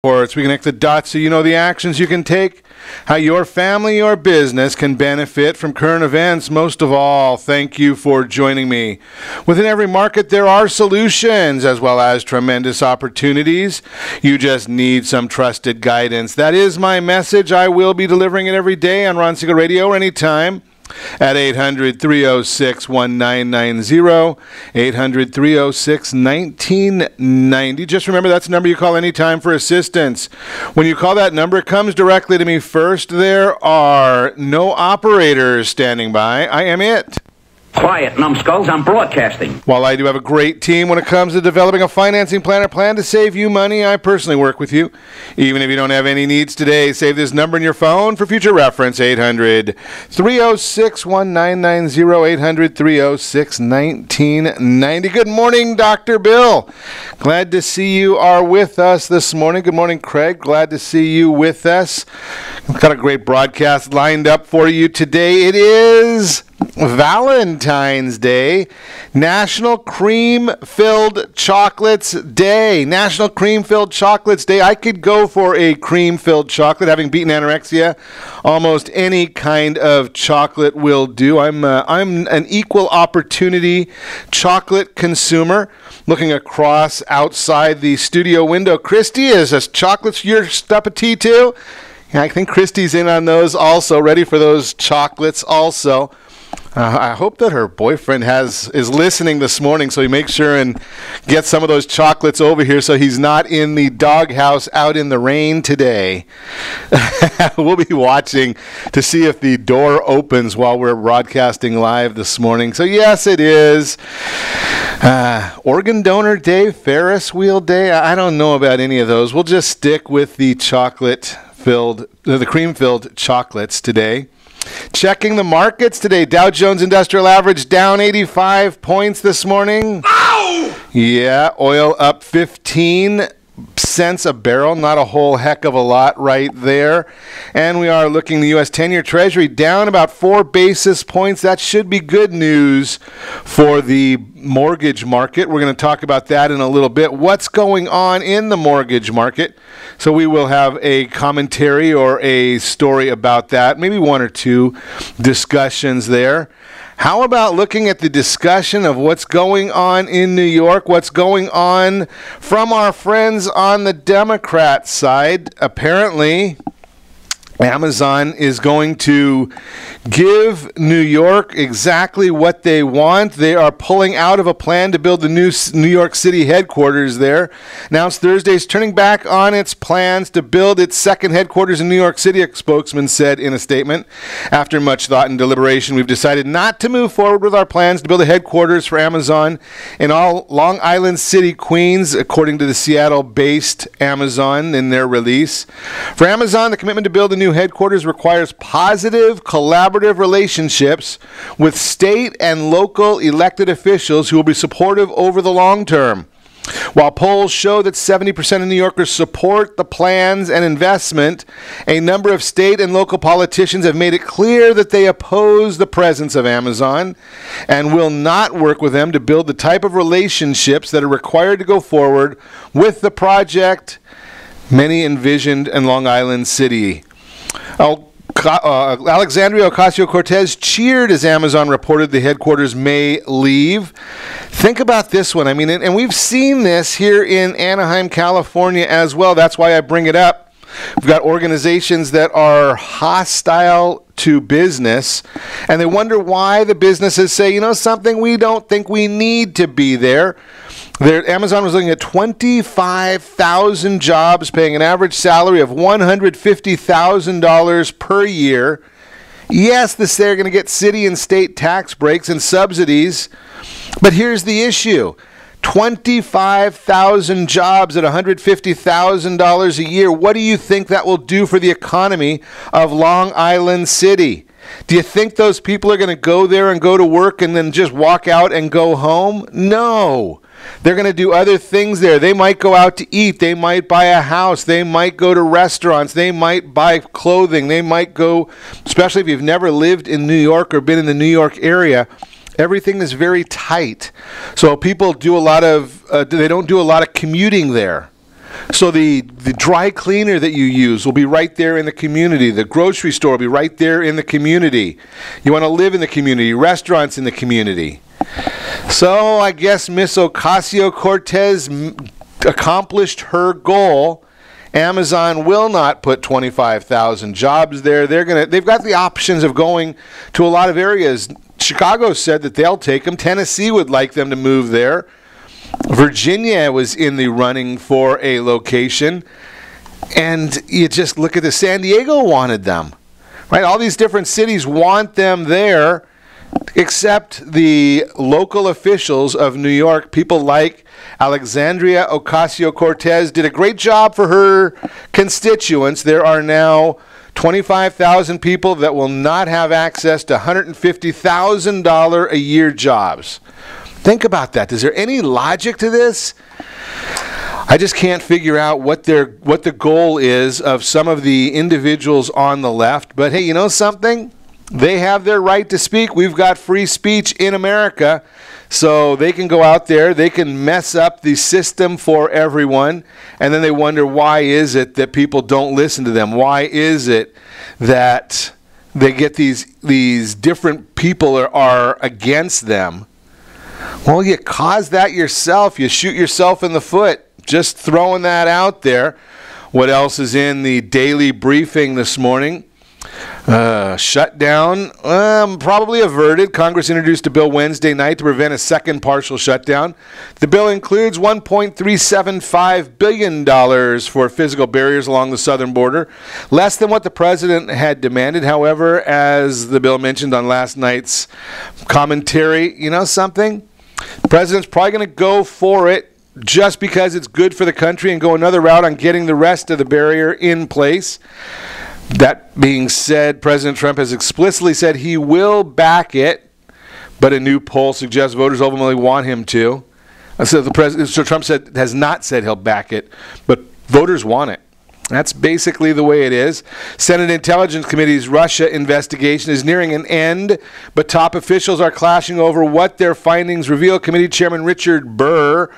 reports. We connect the dots so you know the actions you can take, how your family or business can benefit from current events. Most of all, thank you for joining me. Within every market, there are solutions as well as tremendous opportunities. You just need some trusted guidance. That is my message. I will be delivering it every day on Ron Siegel Radio or anytime at 800-306-1990, 800-306-1990. Just remember, that's the number you call anytime for assistance. When you call that number, it comes directly to me first. There are no operators standing by. I am it. Quiet, numbskulls, I'm broadcasting. While I do have a great team when it comes to developing a financing plan or plan to save you money, I personally work with you. Even if you don't have any needs today, save this number in your phone for future reference, 800-306-1990, 800-306-1990. Good morning, Dr. Bill. Glad to see you are with us this morning. Good morning, Craig. Glad to see you with us. We've got a great broadcast lined up for you today. It is Valentine's Day, National Cream-Filled Chocolates Day. National Cream-Filled Chocolates Day. I could go for a cream-filled chocolate. Having beaten anorexia, almost any kind of chocolate will do. I'm an equal opportunity chocolate consumer. Looking across outside the studio window, Christy, is this chocolates your cup of tea too? Yeah, I think Christy's in on those also, ready for those chocolates also. I hope that her boyfriend is listening this morning, so he makes sure and gets some of those chocolates over here so he's not in the doghouse out in the rain today. We'll be watching to see if the door opens while we're broadcasting live this morning. So yes, it is Organ Donor Day, Ferris Wheel Day. I don't know about any of those. We'll just stick with the cream-filled chocolates today. Checking the markets today. Dow Jones Industrial Average down 85 points this morning. Ow! Yeah, oil up 15 cents a barrel. Not a whole heck of a lot right there. And we are looking the U.S. 10-year Treasury down about 4 basis points. That should be good news for the mortgage market. We're going to talk about that in a little bit. What's going on in the mortgage market? So we will have a commentary or a story about that, maybe one or two discussions there. How about looking at the discussion of what's going on in New York, what's going on from our friends on the Democrat side? Apparently, Amazon is going to give New York exactly what they want. They are pulling out of a plan to build the new New York City headquarters there. Announced Thursday is turning back on its plans to build its second headquarters in New York City, a spokesman said in a statement. After much thought and deliberation, we've decided not to move forward with our plans to build a headquarters for Amazon in Long Island City, Queens, according to the Seattle-based Amazon in their release. For Amazon, the commitment to build a new headquarters requires positive, collaborative relationships with state and local elected officials who will be supportive over the long term. While polls show that 70% of New Yorkers support the plans and investment, a number of state and local politicians have made it clear that they oppose the presence of Amazon and will not work with them to build the type of relationships that are required to go forward with the project many envisioned in Long Island City. Alexandria Ocasio-Cortez cheered as Amazon reported the headquarters may leave. Think about this one. I mean, and we've seen this here in Anaheim, California as well. That's why I bring it up. We've got organizations that are hostile to business, and they wonder why the businesses say, you know something, we don't think we need to be there. Amazon was looking at 25,000 jobs paying an average salary of $150,000 per year. Yes, they're going to get city and state tax breaks and subsidies, but here's the issue. 25,000 jobs at $150,000 a year. What do you think that will do for the economy of Long Island City? Do you think those people are going to go there and go to work and then just walk out and go home? No. They're going to do other things there. They might go out to eat. They might buy a house. They might go to restaurants. They might buy clothing. They might go, especially if you've never lived in New York or been in the New York area, everything is very tight. So people do a lot of, they don't do a lot of commuting there. So the dry cleaner that you use will be right there in the community. The grocery store will be right there in the community. You want to live in the community. Restaurants in the community. So I guess Miss Ocasio-Cortez accomplished her goal. Amazon will not put 25,000 jobs there. They've got the options of going to a lot of areas. Chicago said that they'll take them. Tennessee would like them to move there. Virginia was in the running for a location. And you just look at the San Diego wanted them. Right? All these different cities want them there, except the local officials of New York. People like Alexandria Ocasio-Cortez did a great job for her constituents. There are now 25,000 people that will not have access to $150,000 a year jobs. Think about that. Is there any logic to this? I just can't figure out what the goal is of some of the individuals on the left. But hey, you know something? They have their right to speak. We've got free speech in America. So they can go out there, they can mess up the system for everyone, and then they wonder why is it that people don't listen to them? Why is it that they get these different people are against them? Well, you cause that yourself. You shoot yourself in the foot. Just throwing that out there. What else is in the daily briefing this morning? Shutdown, probably averted. Congress introduced a bill Wednesday night to prevent a second partial shutdown. The bill includes $1.375 billion for physical barriers along the southern border, less than what the president had demanded. However, as the bill mentioned on last night's commentary, you know something? The president's probably going to go for it just because it's good for the country and go another route on getting the rest of the barrier in place. That being said, President Trump has explicitly said he will back it, but a new poll suggests voters ultimately want him to. So Trump has not said he'll back it, but voters want it. That's basically the way it is. Senate Intelligence Committee's Russia investigation is nearing an end, but top officials are clashing over what their findings reveal. Committee Chairman Richard Burr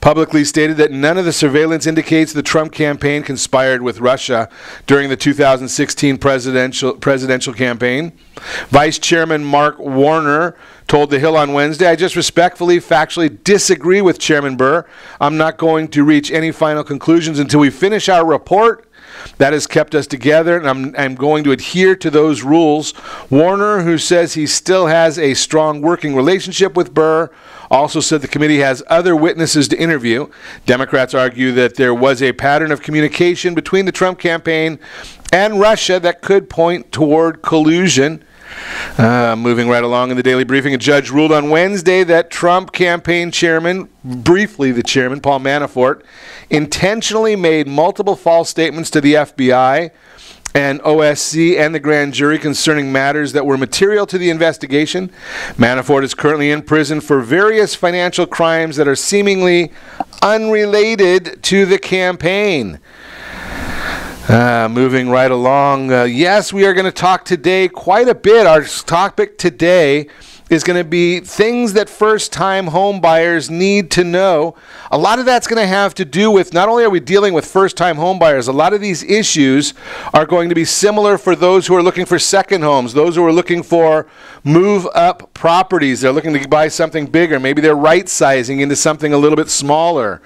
publicly stated that none of the surveillance indicates the Trump campaign conspired with Russia during the 2016 presidential campaign. Vice Chairman Mark Warner told The Hill on Wednesday, "I just respectfully, factually disagree with Chairman Burr. I'm not going to reach any final conclusions until we finish our report. That has kept us together, and I'm going to adhere to those rules." Warner, who says he still has a strong working relationship with Burr, also said the committee has other witnesses to interview. Democrats argue that there was a pattern of communication between the Trump campaign and Russia that could point toward collusion. Moving right along in the daily briefing, a judge ruled on Wednesday that Trump campaign chairman, briefly the chairman, Paul Manafort, intentionally made multiple false statements to the FBI and OSC and the grand jury concerning matters that were material to the investigation. Manafort is currently in prison for various financial crimes that are seemingly unrelated to the campaign. Moving right along, yes, we are going to talk today quite a bit. Our topic today is going to be things that first-time home buyers need to know. A lot of that's going to have to do with, not only are we dealing with first-time home buyers, a lot of these issues are going to be similar for those who are looking for second homes, those who are looking for move-up properties. They're looking to buy something bigger. Maybe they're right-sizing into something a little bit smaller.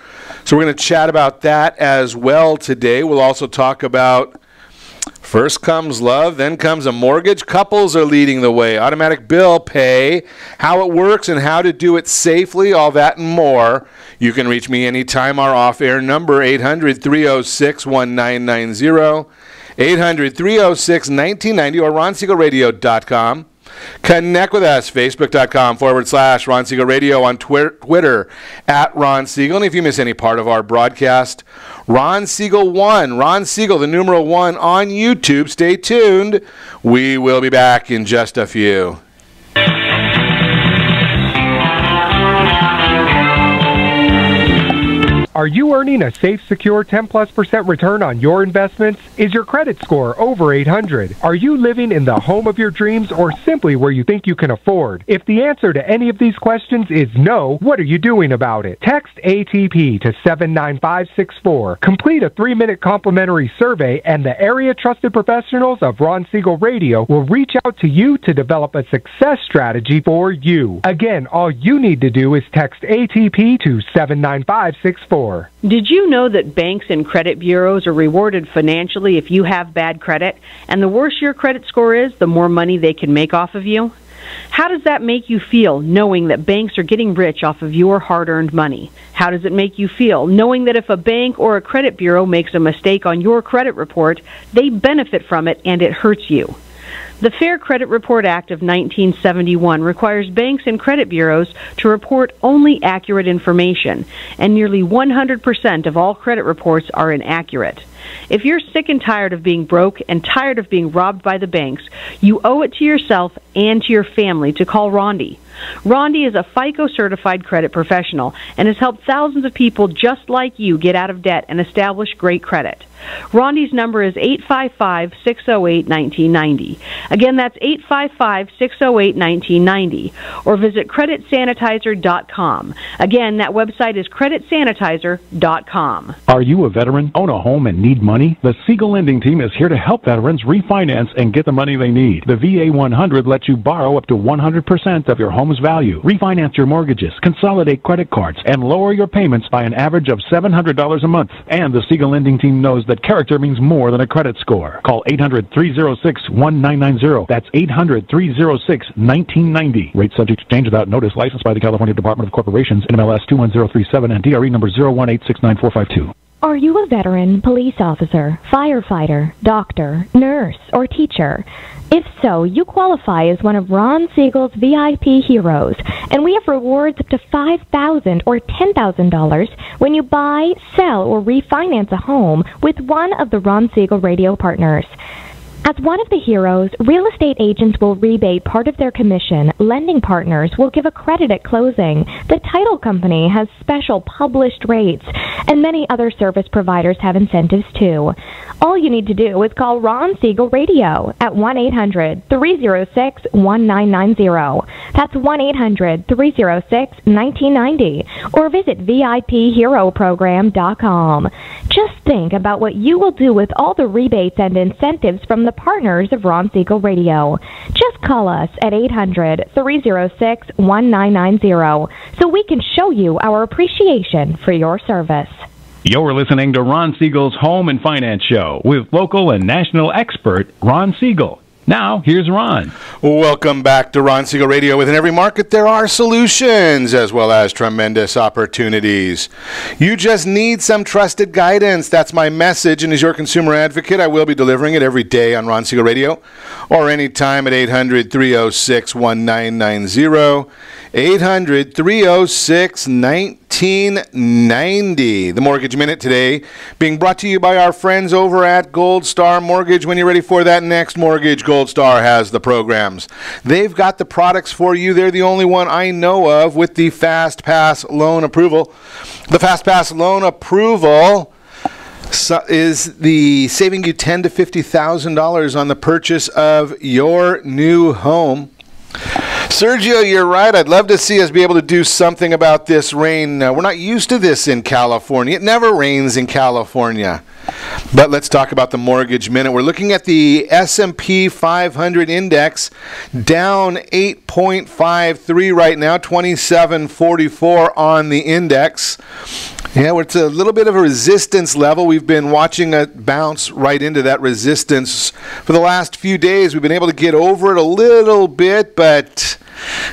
So we're going to chat about that as well today. We'll also talk about first comes love, then comes a mortgage. Couples are leading the way. Automatic bill pay, how it works and how to do it safely, all that and more. You can reach me anytime. Our off-air number, 800-306-1990, 800-306-1990, or RonSiegelRadio.com. Connect with us, Facebook.com/Ron Siegel Radio, on Twitter @Ron Siegel. And if you miss any part of our broadcast, Ron Siegel 1, Ron Siegel, the numeral 1 on YouTube. Stay tuned. We will be back in just a few. Are you earning a safe, secure 10+% return on your investments? Is your credit score over 800? Are you living in the home of your dreams or simply where you think you can afford? If the answer to any of these questions is no, what are you doing about it? Text ATP to 79564. Complete a 3-minute complimentary survey and the area trusted professionals of Ron Siegel Radio will reach out to you to develop a success strategy for you. Again, all you need to do is text ATP to 79564. Did you know that banks and credit bureaus are rewarded financially if you have bad credit? And the worse your credit score is, the more money they can make off of you? How does that make you feel, knowing that banks are getting rich off of your hard-earned money? How does it make you feel, knowing that if a bank or a credit bureau makes a mistake on your credit report, they benefit from it and it hurts you? The Fair Credit Report Act of 1971 requires banks and credit bureaus to report only accurate information, and nearly 100% of all credit reports are inaccurate. If you're sick and tired of being broke and tired of being robbed by the banks, you owe it to yourself and to your family to call Rondi. Rondi is a FICO-certified credit professional and has helped thousands of people just like you get out of debt and establish great credit. Rondi's number is 855-608-1990. Again, that's 855-608-1990. Or visit creditsanitizer.com. Again, that website is creditsanitizer.com. Are you a veteran, own a home, and need money? The Siegel Lending Team is here to help veterans refinance and get the money they need. The VA 100 lets you borrow up to 100% of your home's value, refinance your mortgages, consolidate credit cards, and lower your payments by an average of $700 a month. And the Siegel Lending Team knows that character means more than a credit score. Call 800-306-1990. That's 800-306-1990. Rate subject to change without notice. Licensed by the California Department of Corporations, NMLS 21037, and DRE number 018694452. Are you a veteran, police officer, firefighter, doctor, nurse, or teacher? If so, you qualify as one of Ron Siegel's VIP heroes, and we have rewards up to $5,000 or $10,000 when you buy, sell, or refinance a home with one of the Ron Siegel radio partners. As one of the heroes, real estate agents will rebate part of their commission. Lending partners will give a credit at closing. The title company has special published rates, and many other service providers have incentives too. All you need to do is call Ron Siegel Radio at 1-800-306-1990. That's 1-800-306-1990. Or visit VIPHeroProgram.com. Just think about what you will do with all the rebates and incentives from the partners of Ron Siegel Radio. Just call us at 800-306-1990 so we can show you our appreciation for your service. You're listening to Ron Siegel's Home and Finance Show with local and national expert Ron Siegel. Now, here's Ron. Welcome back to Ron Siegel Radio. Within every market, there are solutions as well as tremendous opportunities. You just need some trusted guidance. That's my message. And as your consumer advocate, I will be delivering it every day on Ron Siegel Radio or anytime at 800-306-1990. 800-306-1990. The Mortgage Minute today being brought to you by our friends over at Gold Star Mortgage. When you're ready for that next mortgage, Gold Star has the programs. They've got the products for you. They're the only one I know of with the Fast Pass loan approval. The Fast Pass loan approval is the saving you $10,000 to $50,000 on the purchase of your new home. Sergio, you're right. I'd love to see us be able to do something about this rain. We're not used to this in California. It never rains in California. But let's talk about the Mortgage Minute. We're looking at the S&P 500 index, down 8.53 right now, 2744 on the index. Yeah, it's a little bit of a resistance level. We've been watching it bounce right into that resistance for the last few days. We've been able to get over it a little bit, but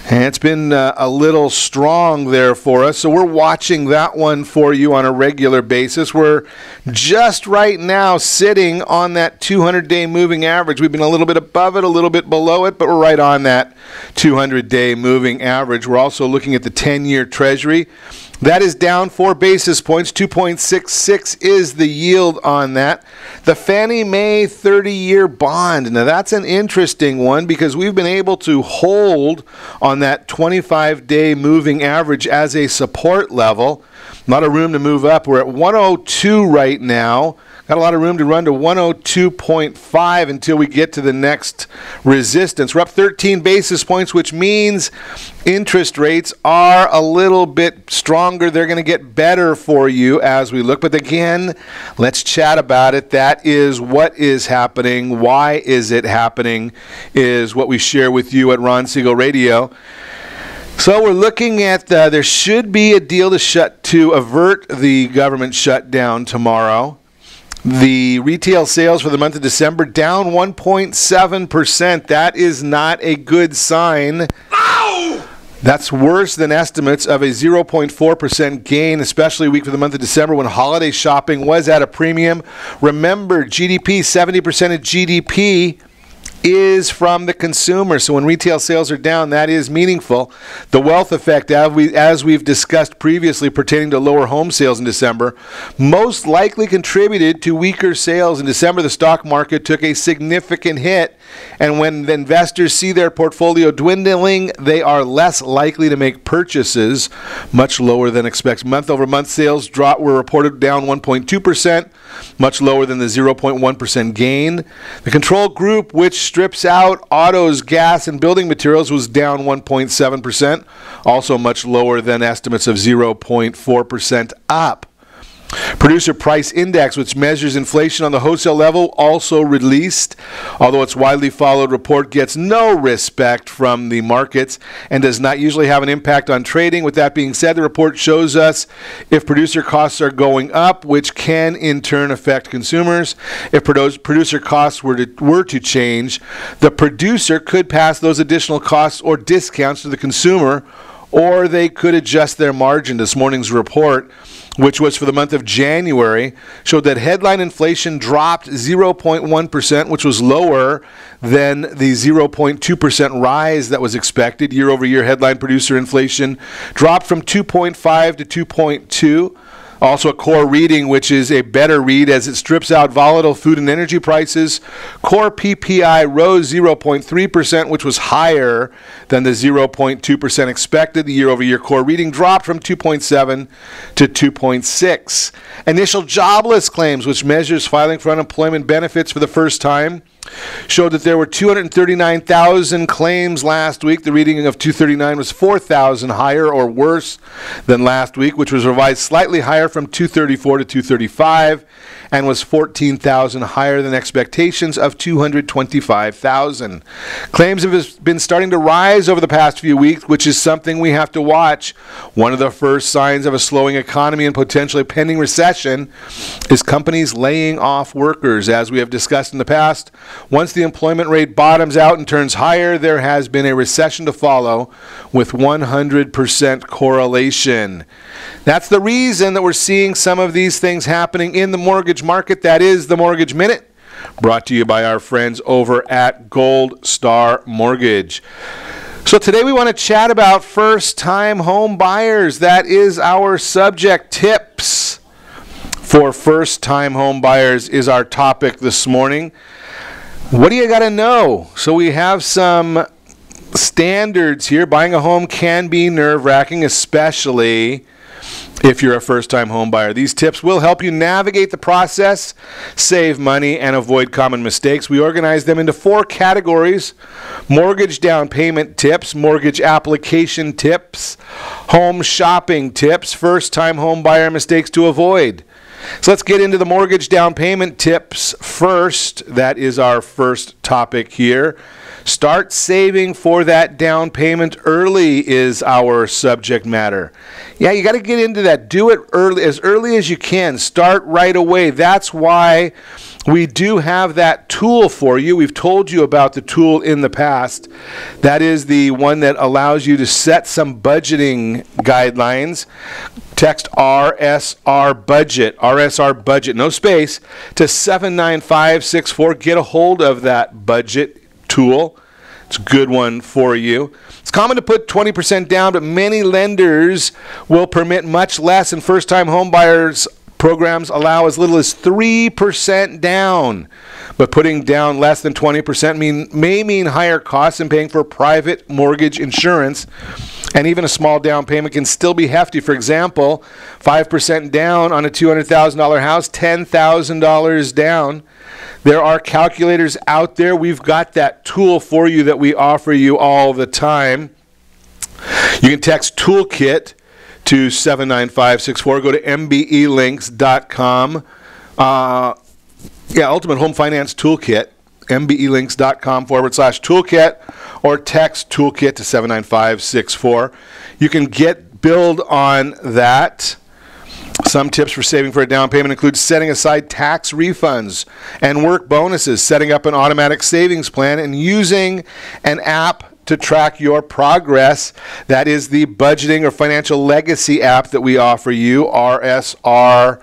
it's been a little strong there for us. So we're watching that one for you on a regular basis. We're just right now sitting on that 200-day moving average. We've been a little bit above it, a little bit below it, but we're right on that 200-day moving average. We're also looking at the 10-year Treasury. That is down 4 basis points. 2.66 is the yield on that. The Fannie Mae 30-year bond. Now, that's an interesting one because we've been able to hold on that 25-day moving average as a support level. A lot of room to move up. We're at 102 right now. Got a lot of room to run to 102.5 until we get to the next resistance. We're up 13 basis points, which means interest rates are a little bit stronger. They're going to get better for you as we look. But again, let's chat about it. That is what is happening. Why is it happening is what we share with you at Ron Siegel Radio. So we're looking at there should be a deal to avert the government shutdown tomorrow. The retail sales for the month of December down 1.7%. That is not a good sign. Ow! That's worse than estimates of a 0.4% gain, especially week for the month of December when holiday shopping was at a premium. Remember, GDP, 70% of GDP is from the consumer. So when retail sales are down, that is meaningful. The wealth effect, as we've discussed previously pertaining to lower home sales in December, most likely contributed to weaker sales. In December, the stock market took a significant hit, and when the investors see their portfolio dwindling, they are less likely to make purchases, much lower than expected. Month-over-month sales were reported down 1.2%, much lower than the 0.1% gain. The control group, which strips out autos, gas, and building materials, was down 1.7%, also much lower than estimates of 0.4% up. Producer Price Index, which measures inflation on the wholesale level, also released. Although its widely followed report gets no respect from the markets and does not usually have an impact on trading. With that being said, the report shows us if producer costs are going up, which can in turn affect consumers. If producer costs were to change, the producer could pass those additional costs or discounts to the consumer, or they could adjust their margin. This morning's report, which was for the month of January, showed that headline inflation dropped 0.1%, which was lower than the 0.2% rise that was expected. Year-over-year headline producer inflation dropped from 2.5 to 2.2. Also a core reading, which is a better read as it strips out volatile food and energy prices. Core PPI rose 0.3%, which was higher than the 0.2% expected. The year-over-year core reading dropped from 2.7 to 2.6. Initial jobless claims, which measures filing for unemployment benefits for the first time, showed that there were 239,000 claims last week. The reading of 239 was 4,000 higher or worse than last week, which was revised slightly higher from 234 to 235 and was 14,000 higher than expectations of 225,000. Claims have been starting to rise over the past few weeks, which is something we have to watch. One of the first signs of a slowing economy and potentially pending recession is companies laying off workers. As we have discussed in the past, once the employment rate bottoms out and turns higher, there has been a recession to follow with 100% correlation. That's the reason that we're seeing some of these things happening in the mortgage market. That is the Mortgage Minute, brought to you by our friends over at Gold Star Mortgage. So today we want to chat about first-time home buyers. That is our subject. Tips for first-time home buyers is our topic this morning. What do you got to know? So we have some standards here. Buying a home can be nerve-wracking, especially if you're a first-time home buyer. These tips will help you navigate the process, save money, and avoid common mistakes. We organize them into 4 categories: mortgage down payment tips, mortgage application tips, home shopping tips, first-time home buyer mistakes to avoid. So let's get into the mortgage down payment tips first. That is our first topic here. Start saving for that down payment early is our subject matter. Yeah, you got to get into that. Do it early, as early as you can. Start right away. That's why we do have that tool for you. We've told you about the tool in the past. That is the one that allows you to set some budgeting guidelines. Text RSR budget, no space, to 79564. Get a hold of that budget tool. It's a good one for you. It's common to put 20% down, but many lenders will permit much less, and first-time home buyers programs allow as little as 3% down. But putting down less than 20% may mean higher costs in paying for private mortgage insurance, and even a small down payment can still be hefty. For example, 5% down on a $200,000 house, $10,000 down. There are calculators out there. We've got that tool for you that we offer you all the time. You can text toolkit to 79564. Go to mbelinks.com. Ultimate Home Finance Toolkit, mbelinks.com/toolkit, or text toolkit to 79564. You can build on that. Some tips for saving for a down payment include setting aside tax refunds and work bonuses, setting up an automatic savings plan, and using an app to track your progress. That is the Budgeting or Financial Legacy app that we offer you, RSR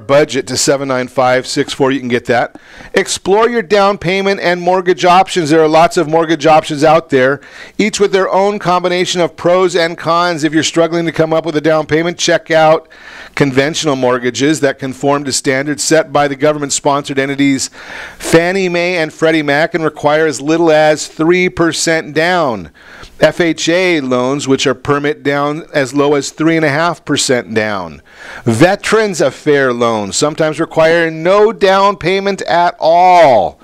budget to 79564. You can get that. Explore your down payment and mortgage options. There are lots of mortgage options out there, each with their own combination of pros and cons. If you're struggling to come up with a down payment, check out conventional mortgages that conform to standards set by the government-sponsored entities Fannie Mae and Freddie Mac and require as little as 3% down. FHA loans, which are permit down as low as 3.5% down. Veterans Affair loans sometimes require no down payment at all.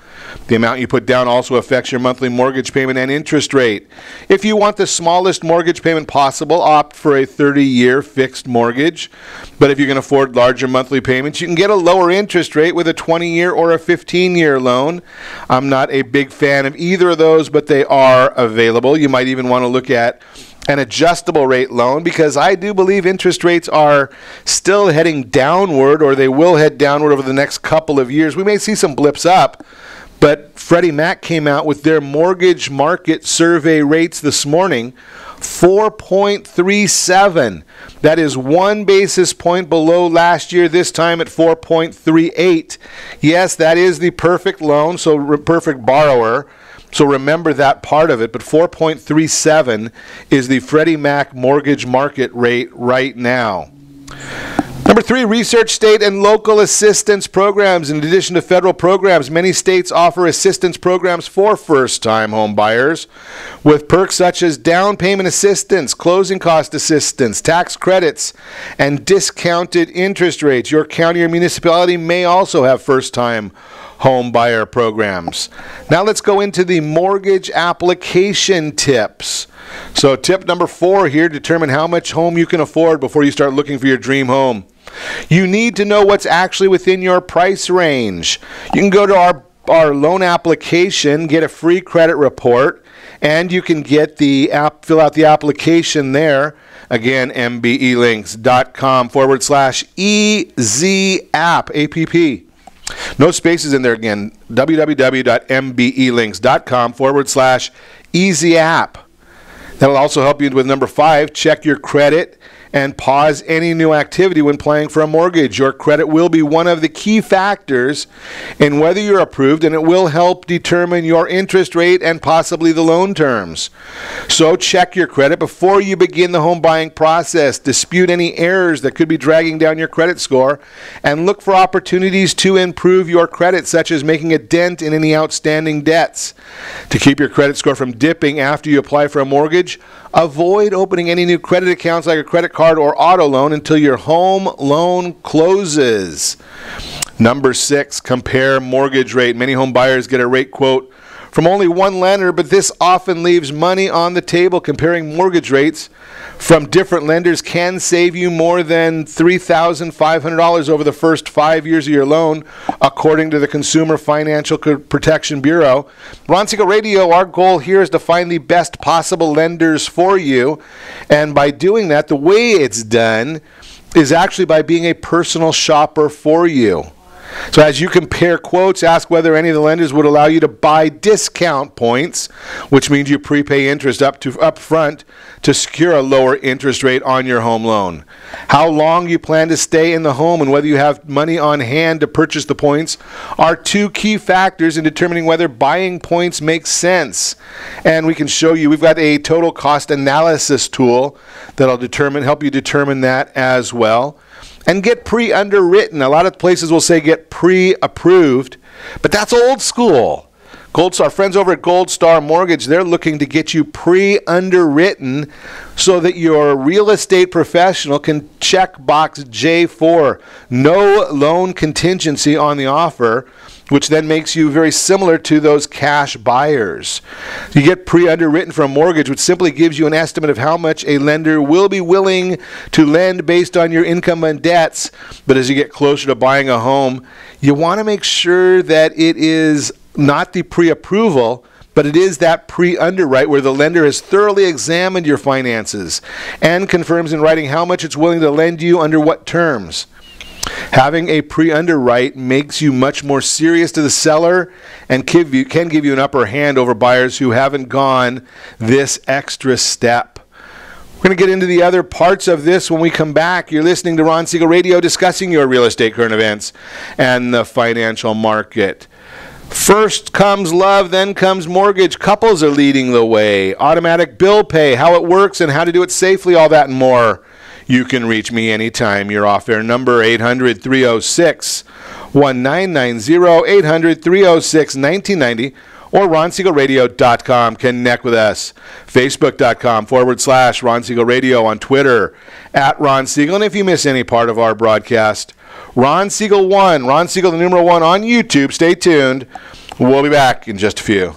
The amount you put down also affects your monthly mortgage payment and interest rate. If you want the smallest mortgage payment possible, opt for a 30-year fixed mortgage. But if you can afford larger monthly payments, you can get a lower interest rate with a 20-year or a 15-year loan. I'm not a big fan of either of those, but they are available. You might even want to look at an adjustable rate loan, because I do believe interest rates are still heading downward, or they will head downward over the next couple of years. We may see some blips up, but Freddie Mac came out with their mortgage market survey rates this morning, 4.37. That is 1 basis point below last year, this time at 4.38. Yes, that is the perfect loan, so perfect borrower. So remember that part of it, but 4.37 is the Freddie Mac mortgage market rate right now. Number 3, research state and local assistance programs. In addition to federal programs, many states offer assistance programs for first-time home buyers with perks such as down payment assistance, closing cost assistance, tax credits, and discounted interest rates. Your county or municipality may also have first-time home buyer programs. Now let's go into the mortgage application tips. So tip number 4 here, determine how much home you can afford before you start looking for your dream home. You need to know what's actually within your price range. You can go to our loan application, get a free credit report, and you can get fill out the application there. Again, mbelinks.com/EasyApp, APP. No spaces in there again. www.mbelinks.com/EasyApp. That'll also help you with number 5, check your credit and pause any new activity when applying for a mortgage. Your credit will be one of the key factors in whether you're approved, and it will help determine your interest rate and possibly the loan terms. So check your credit before you begin the home buying process. Dispute any errors that could be dragging down your credit score, and look for opportunities to improve your credit, such as making a dent in any outstanding debts. To keep your credit score from dipping after you apply for a mortgage, avoid opening any new credit accounts like a credit card or auto loan until your home loan closes. Number 6, compare mortgage rate. Many home buyers get a rate quote from only one lender, but this often leaves money on the table. Comparing mortgage rates from different lenders can save you more than $3,500 over the first 5 years of your loan, according to the Consumer Financial Protection Bureau. Ron Siegel Radio, our goal here is to find the best possible lenders for you, and by doing that, the way it's done is actually by being a personal shopper for you. So as you compare quotes, ask whether any of the lenders would allow you to buy discount points, which means you prepay interest up front to secure a lower interest rate on your home loan. How long you plan to stay in the home and whether you have money on hand to purchase the points are two key factors in determining whether buying points makes sense. And we can show you, we've got a total cost analysis tool that'll help you determine that as well. And get pre-underwritten. A lot of places will say get pre-approved, but that's old school. Our friends over at Gold Star Mortgage, they're looking to get you pre-underwritten so that your real estate professional can check box J4, no loan contingency on the offer, which then makes you very similar to those cash buyers. You get pre-underwritten for a mortgage, which simply gives you an estimate of how much a lender will be willing to lend based on your income and debts. But as you get closer to buying a home, you want to make sure that it is not the pre-approval, but it is that pre-underwrite where the lender has thoroughly examined your finances and confirms in writing how much it's willing to lend you under what terms. Having a pre-underwrite makes you much more serious to the seller and can give you an upper hand over buyers who haven't gone this extra step. We're going to get into the other parts of this when we come back. You're listening to Ron Siegel Radio discussing your real estate current events and the financial market. First comes love, then comes mortgage. Couples are leading the way. Automatic bill pay, how it works and how to do it safely, all that and more. You can reach me anytime. Your off-air number, 800-306-1990, 800-306-1990, or RonSiegelRadio.com. Connect with us. Facebook.com/Ron Siegel Radio, on Twitter, @Ron Siegel. And if you miss any part of our broadcast, Ron Siegel 1, Ron Siegel the numeral 1 on YouTube. Stay tuned. We'll be back in just a few.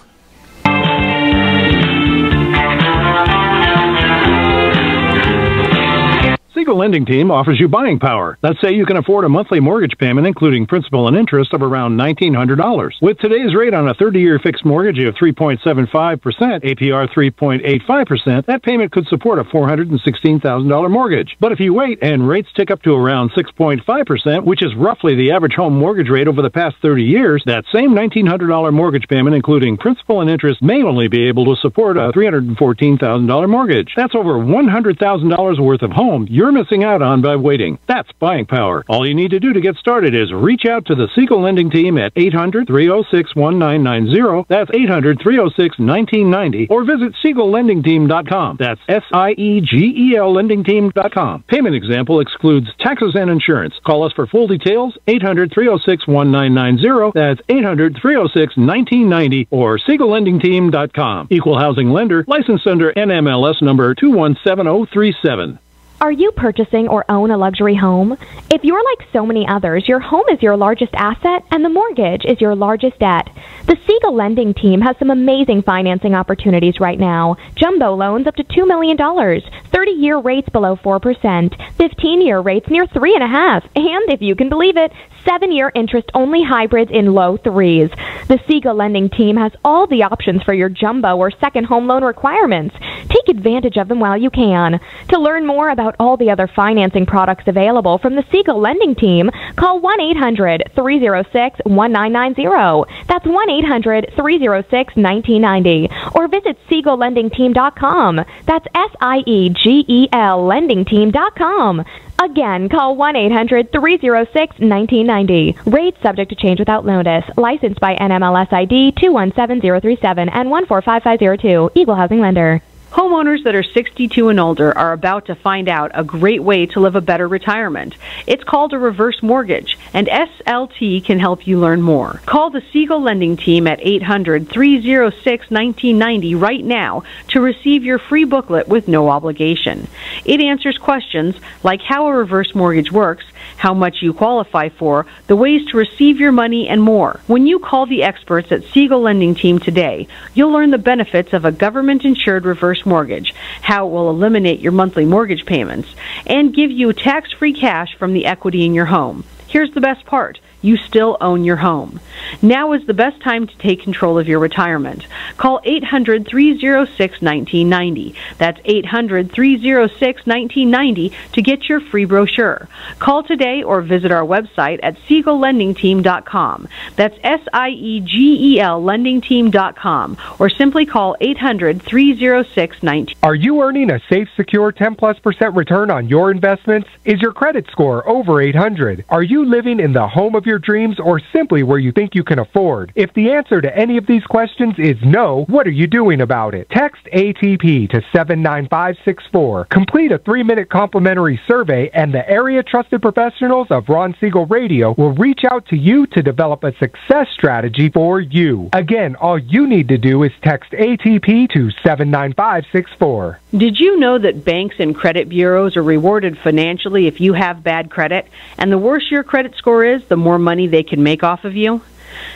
Siegel Lending Team offers you buying power. Let's say you can afford a monthly mortgage payment, including principal and interest, of around $1,900. With today's rate on a 30-year fixed mortgage of 3.75%, APR 3.85%, that payment could support a $416,000 mortgage. But if you wait and rates tick up to around 6.5%, which is roughly the average home mortgage rate over the past 30 years, that same $1,900 mortgage payment, including principal and interest, may only be able to support a $314,000 mortgage. That's over $100,000 worth of home you're missing out on by waiting. That's buying power. All you need to do to get started is reach out to the Siegel Lending Team at 800-306-1990. That's 800-306-1990. Or visit SiegelLendingTeam.com. That's SIEGEL LendingTeam.com. Payment example excludes taxes and insurance. Call us for full details, 800-306-1990. That's 800-306-1990 or SiegelLendingTeam.com. Equal housing lender, licensed under NMLS number 217037. Are you purchasing or own a luxury home? If you're like so many others, your home is your largest asset and the mortgage is your largest debt. The Siegel Lending Team has some amazing financing opportunities right now. Jumbo loans up to $2 million, 30-year rates below 4%, 15-year rates near 3.5%, and if you can believe it, 7-year interest-only hybrids in low 3s. The Siegel Lending Team has all the options for your jumbo or second home loan requirements. Take advantage of them while you can. To learn more about all the other financing products available from the Siegel Lending Team, call 1-800-306-1990. That's 1-800-306-1990. Or visit SiegelLendingTeam.com. That's SIEGEL LendingTeam.com. Again, call 1-800-306-1990. Rates subject to change without notice. Licensed by NMLS ID 217037 and 145502. Equal housing lender. Homeowners that are 62 and older are about to find out a great way to live a better retirement. It's called a reverse mortgage, and SLT can help you learn more. Call the Siegel Lending Team at 800-306-1990 right now to receive your free booklet with no obligation. It answers questions like how a reverse mortgage works, how much you qualify for, the ways to receive your money, and more. When you call the experts at Siegel Lending Team today, you'll learn the benefits of a government-insured reverse mortgage, how it will eliminate your monthly mortgage payments, and give you tax-free cash from the equity in your home. Here's the best part. You still own your home. Now is the best time to take control of your retirement. Call 800-306-1990. That's 800-306-1990 to get your free brochure. Call today or visit our website at SiegelLendingTeam.com. That's SIEGEL LendingTeam.com, or simply call 800-306-1990. Are you earning a safe, secure 10+% return on your investments? Is your credit score over 800? Are you living in the home of your dreams or simply where you think you can afford? If the answer to any of these questions is no, what are you doing about it? Text ATP to 79564. Complete a 3-minute complimentary survey, and the area trusted professionals of Ron Siegel Radio will reach out to you to develop a success strategy for you. Again, all you need to do is text ATP to 79564. Did you know that banks and credit bureaus are rewarded financially if you have bad credit? And the worse your credit score is, the more money they can make off of you?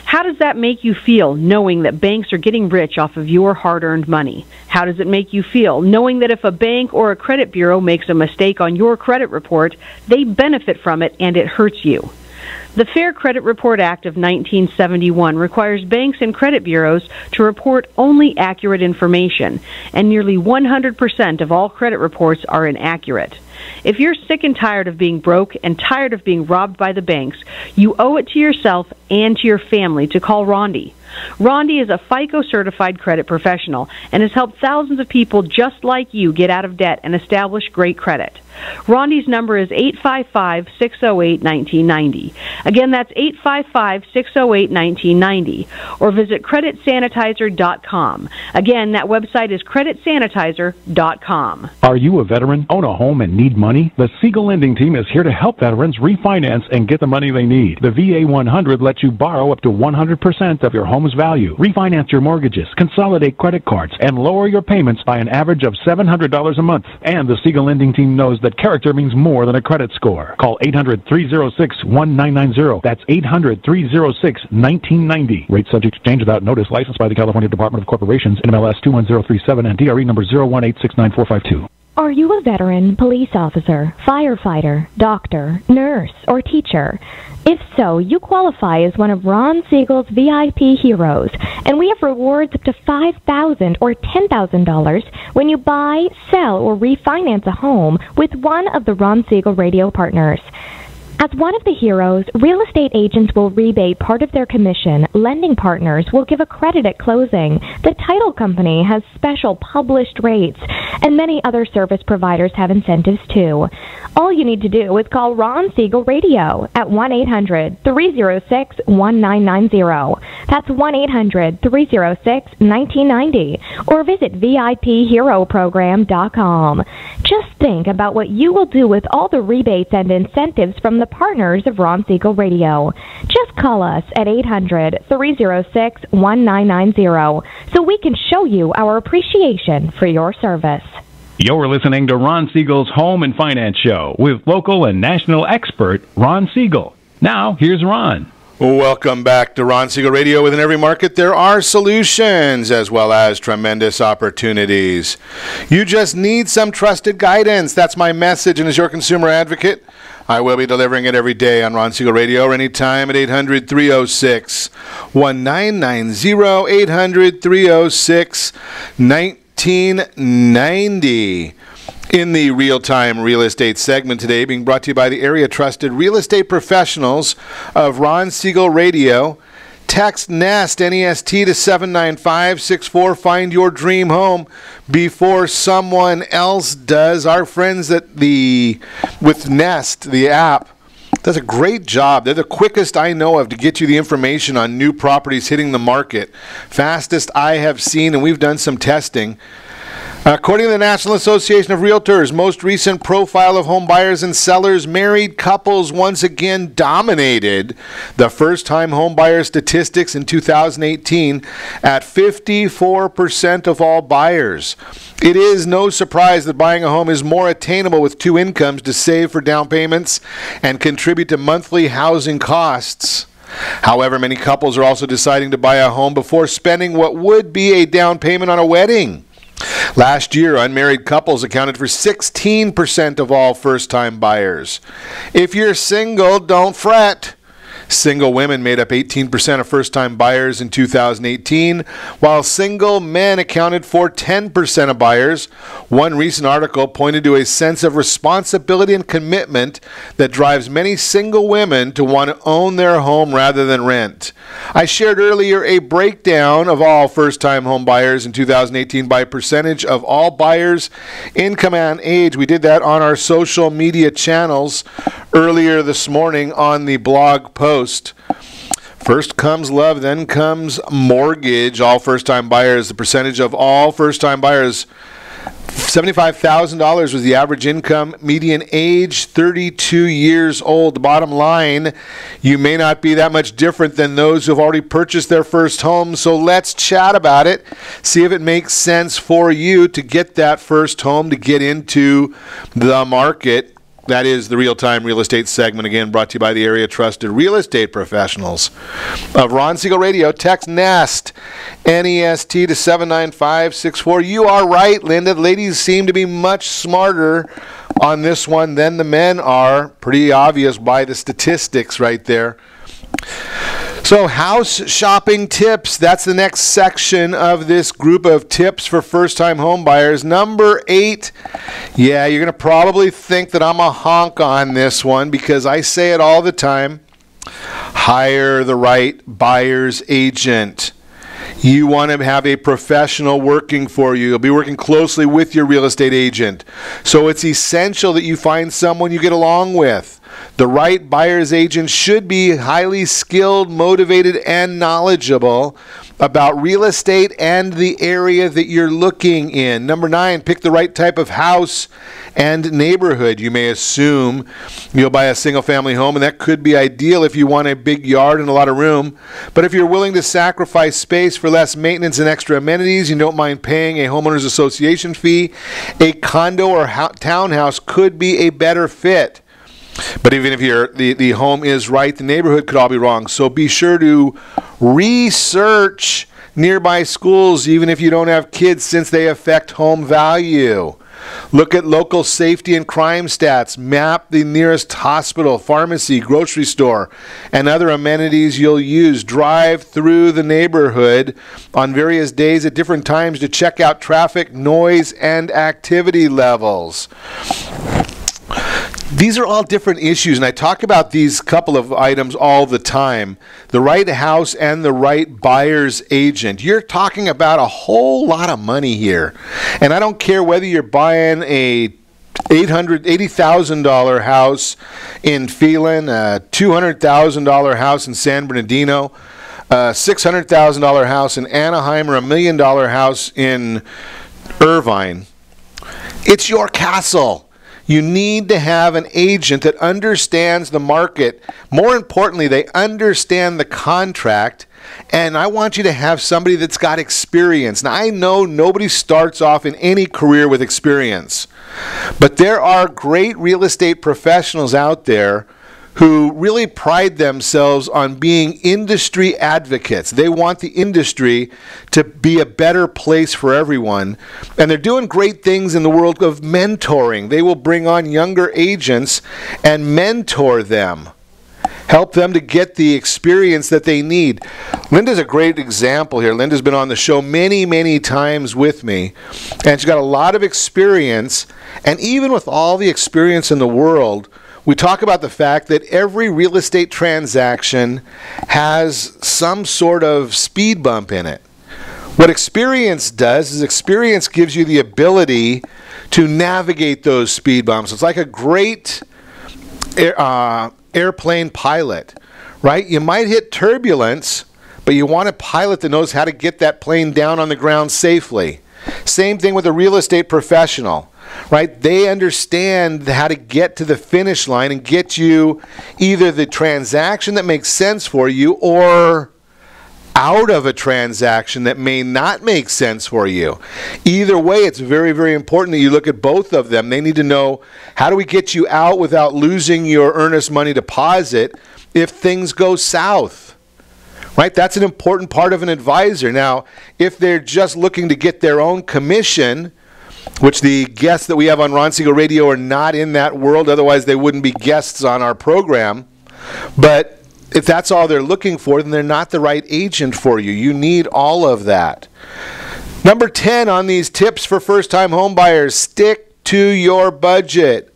How does that make you feel, knowing that banks are getting rich off of your hard-earned money? How does it make you feel, knowing that if a bank or a credit bureau makes a mistake on your credit report, they benefit from it and it hurts you? The Fair Credit Report Act of 1971 requires banks and credit bureaus to report only accurate information, and nearly 100% of all credit reports are inaccurate. If you're sick and tired of being broke and tired of being robbed by the banks, you owe it to yourself and to your family to call Rondi. Rondi is a FICO-certified credit professional and has helped thousands of people just like you get out of debt and establish great credit. Rondi's number is 855-608-1990. Again, that's 855-608-1990. Or visit creditsanitizer.com. Again, that website is creditsanitizer.com. Are you a veteran, own a home, and need money? The Siegel Lending Team is here to help veterans refinance and get the money they need. The VA 100 lets you borrow up to 100% of your home's value, refinance your mortgages, consolidate credit cards, and lower your payments by an average of $700 a month. And the Siegel Lending Team knows that character means more than a credit score. Call 800-306-1990. That's 800-306-1990. Rate subject to change without notice. Licensed by the California Department of Corporations, NMLS 21037, and DRE number 018694552. Are you a veteran, police officer, firefighter, doctor, nurse, or teacher? If so, you qualify as one of Ron Siegel's VIP heroes, and we have rewards up to $5,000 or $10,000 when you buy, sell, or refinance a home with one of the Ron Siegel radio partners. As one of the heroes, real estate agents will rebate part of their commission. Lending partners will give a credit at closing. The title company has special published rates, and many other service providers have incentives too. All you need to do is call Ron Siegel Radio at 1-800-306-1990. That's 1-800-306-1990. Or visit VIPHeroProgram.com. Just think about what you will do with all the rebates and incentives from the partners of Ron Siegel Radio. Just call us at 800-306-1990 so we can show you our appreciation for your service. You're listening to Ron Siegel's Home and Finance Show with local and national expert Ron Siegel. Now, here's Ron. Welcome back to Ron Siegel Radio. Within every market, there are solutions as well as tremendous opportunities. You just need some trusted guidance. That's my message, and as your consumer advocate, I will be delivering it every day on Ron Siegel Radio or anytime at 800-306-1990, 800-306-1990. In the real-time real estate segment today, being brought to you by the area-trusted real estate professionals of Ron Siegel Radio. Text NEST, N-E-S-T, to 79564. Find your dream home before someone else does. Our friends at with Nest, the app, does a great job. They're the quickest I know of to get you the information on new properties hitting the market. Fastest I have seen, and we've done some testing. According to the National Association of Realtors' most recent profile of home buyers and sellers, married couples once again dominated the first-time home buyer statistics in 2018 at 54% of all buyers. It is no surprise that buying a home is more attainable with two incomes to save for down payments and contribute to monthly housing costs. However, many couples are also deciding to buy a home before spending what would be a down payment on a wedding. Last year, unmarried couples accounted for 16% of all first-time buyers. If you're single, don't fret. Single women made up 18% of first-time buyers in 2018, while single men accounted for 10% of buyers. One recent article pointed to a sense of responsibility and commitment that drives many single women to want to own their home rather than rent. I shared earlier a breakdown of all first-time home buyers in 2018 by percentage of all buyers, income, and age. We did that on our social media channels earlier this morning on the blog post. First comes love, then comes mortgage. All first-time buyers, the percentage of all first-time buyers, $75,000 was the average income, median age 32 years old. The bottom line, you may not be that much different than those who have already purchased their first home, so let's chat about it, see if it makes sense for you to get that first home, to get into the market. That is the Real-Time Real Estate segment, again, brought to you by the area trusted real estate professionals of Ron Siegel Radio. Text NEST, N-E-S-T, to 79564. You are right, Linda. Ladies seem to be much smarter on this one than the men are. Pretty obvious by the statistics right there. So house shopping tips, that's the next section of this group of tips for first-time home buyers. Number 8, yeah, you're going to probably think that I'm a honk on this one because I say it all the time. Hire the right buyer's agent. You want to have a professional working for you. You'll be working closely with your real estate agent. So it's essential that you find someone you get along with. The right buyer's agent should be highly skilled, motivated, and knowledgeable about real estate and the area that you're looking in. Number 9, pick the right type of house and neighborhood. You may assume you'll buy a single-family home, and that could be ideal if you want a big yard and a lot of room. But if you're willing to sacrifice space for less maintenance and extra amenities, you don't mind paying a homeowners association fee, a condo or townhouse could be a better fit. But even if the home is right, the neighborhood could all be wrong. So be sure to research nearby schools, even if you don't have kids, since they affect home value. Look at local safety and crime stats. Map the nearest hospital, pharmacy, grocery store, and other amenities you'll use. Drive through the neighborhood on various days at different times to check out traffic, noise, and activity levels. These are all different issues, and I talk about these couple of items all the time. The right house and the right buyer's agent. You're talking about a whole lot of money here. And I don't care whether you're buying a $80,000 house in Phelan, a $200,000 house in San Bernardino, a $600,000 house in Anaheim, or a $1 million house in Irvine. It's your castle. You need to have an agent that understands the market. More importantly, they understand the contract. And I want you to have somebody that's got experience. Now, I know nobody starts off in any career with experience. But there are great real estate professionals out there who really pride themselves on being industry advocates. They want the industry to be a better place for everyone. And they're doing great things in the world of mentoring. They will bring on younger agents and mentor them. Help them to get the experience that they need. Linda's a great example here. Linda's been on the show many, many times with me. And she's got a lot of experience. And even with all the experience in the world, we talk about the fact that every real estate transaction has some sort of speed bump in it. What experience does is experience gives you the ability to navigate those speed bumps. It's like a great airplane pilot, right? You might hit turbulence, but you want a pilot that knows how to get that plane down on the ground safely. Same thing with a real estate professional. Right? They understand how to get to the finish line and get you either the transaction that makes sense for you or out of a transaction that may not make sense for you. Either way, it's very, very important that you look at both of them. They need to know, how do we get you out without losing your earnest money deposit if things go south? Right? That's an important part of an advisor. Now, if they're just looking to get their own commission, which the guests that we have on Ron Siegel Radio are not in that world, otherwise they wouldn't be guests on our program. But if that's all they're looking for, then they're not the right agent for you. You need all of that. Number 10 on these tips for first-time home buyers, stick to your budget.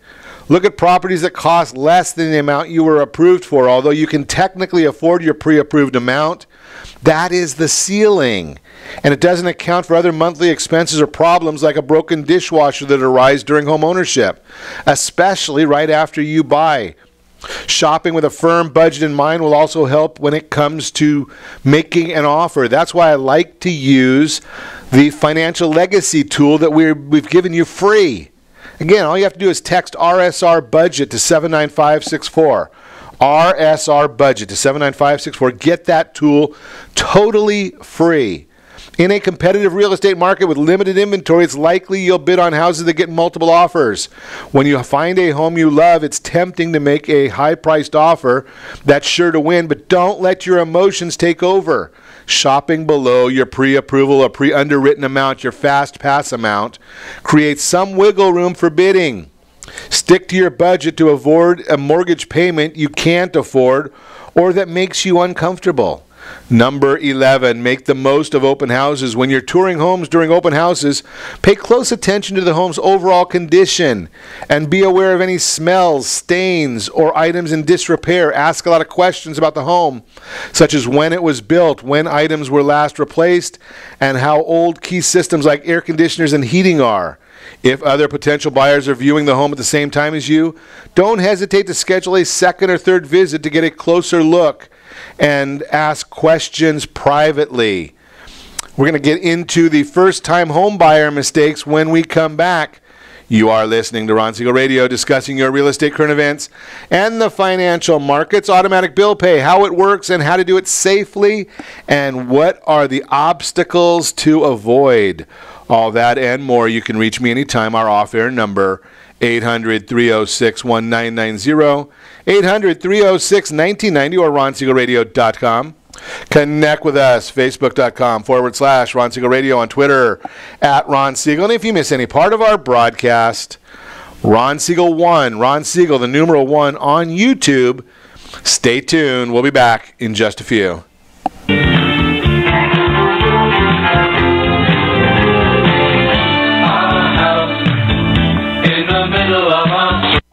Look at properties that cost less than the amount you were approved for. Although you can technically afford your pre-approved amount, that is the ceiling. And it doesn't account for other monthly expenses or problems like a broken dishwasher that arise during home ownership, especially right after you buy. Shopping with a firm budget in mind will also help when it comes to making an offer. That's why I like to use the financial legacy tool that we've given you free. Again, all you have to do is text RSR budget to 79564. RSR budget to 79564. Get that tool totally free. In a competitive real estate market with limited inventory, it's likely you'll bid on houses that get multiple offers. When you find a home you love, it's tempting to make a high-priced offer that's sure to win, but don't let your emotions take over. Shopping below your pre-approval or pre-underwritten amount, your fast pass amount, creates some wiggle room for bidding. Stick to your budget to avoid a mortgage payment you can't afford or that makes you uncomfortable. Number 11, make the most of open houses. When you're touring homes during open houses, pay close attention to the home's overall condition and be aware of any smells, stains, or items in disrepair. Ask a lot of questions about the home, such as when it was built, when items were last replaced, and how old key systems like air conditioners and heating are. If other potential buyers are viewing the home at the same time as you, don't hesitate to schedule a second or third visit to get a closer look and ask questions privately. We're going to get into the first-time home buyer mistakes when we come back. You are listening to Ron Siegel Radio, discussing your real estate current events and the financial markets, automatic bill pay, how it works and how to do it safely, and what are the obstacles to avoid. All that and more. You can reach me anytime. Our off-air number, 800-306-1990, 800-306-1990, or ronsiegelradio.com. Connect with us, facebook.com/Ron Siegel Radio, on Twitter @Ron Siegel. And if you miss any part of our broadcast, Ron Siegel 1, Ron Siegel, the numeral 1 on YouTube. Stay tuned. We'll be back in just a few.